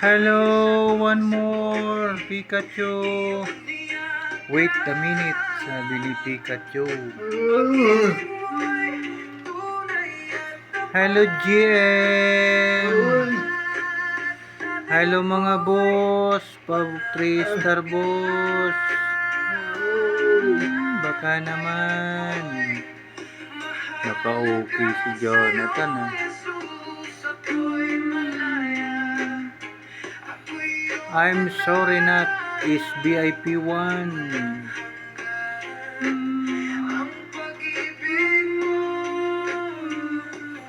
Hello, one more, Pikachu. Wait a minute, sabi ni Pikachu. Hello, GM. Hello mga boss, pag 3-star boss. Baka naman. Naka-okay si Jonathan ah. I'm sorry not is VIP 1.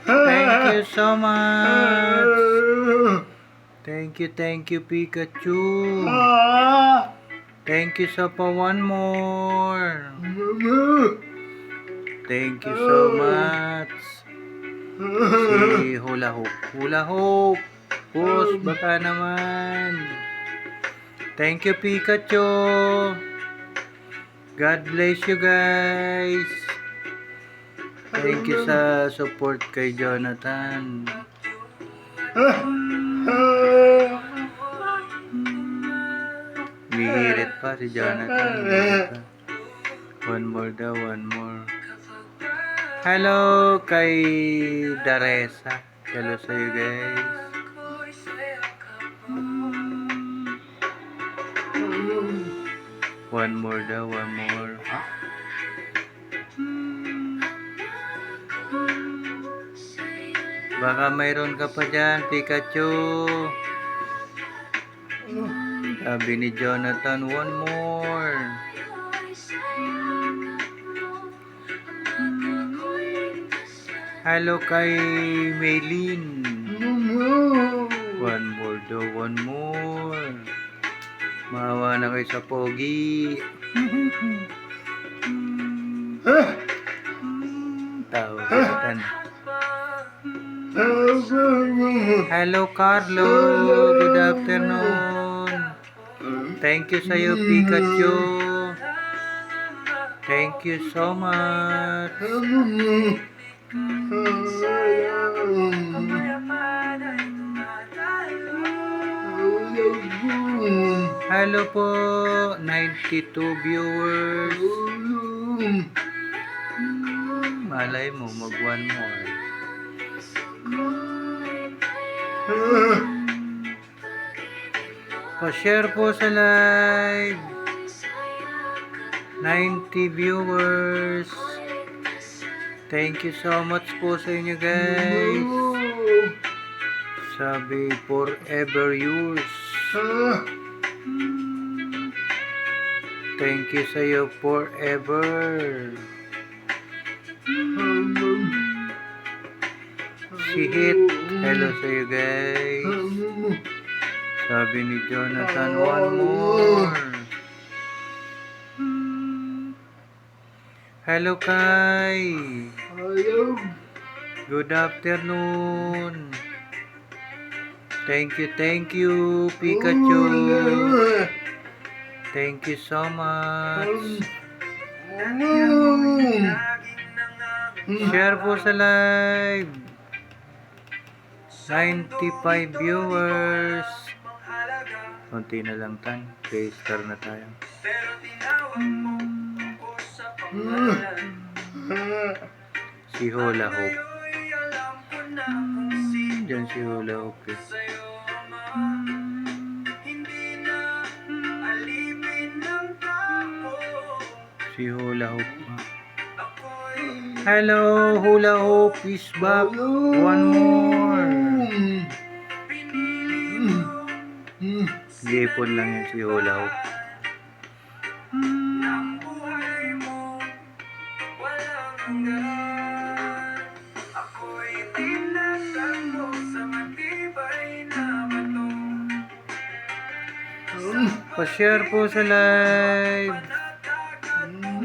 Thank you so much. Thank you Pikachu. Thank you so pa one more. Thank you so much. Si Hula Hoop. Hula Hoop. Boss, baka naman. Thank you Pikachu. God bless you guys. Thank you sa support kay Jonathan. Mihirit pa si Jonathan. One more daw, one more. Hello kay Daresa. Hello sa you guys. One more daw, one more. Baka mayroon ka pa dyan, Pikachu. Sabi ni Jonathan, one more. Hello kay Maylin. One more daw, one more. Maawa na kayo sa pogi. Tawag. Hello Carlo, good afternoon. Thank you sa iyo Pikachu. Thank you so much. Hello po 92 viewers. Malay mo mag one more. Pa-share po sa live. 90 viewers. Thank you so much po sa inyo guys. Sabi forever yours. Thank you sa iyo forever. Si Hit. Hello sa iyo guys. Sabi ni Jonathan, one more. Hello Kai. Good afternoon. Thank you Pikachu. Thank you so much. Share po sa live. 95 viewers. Konti na lang tan. Okay, start na tayo. Si Hula Hoop. Diyan si Hula Hoop eh. Si Hula Hoop. Hello, Hula Hoop is back. One more. Gipon lang yan si Hula Hoop. Pa-share po sa live.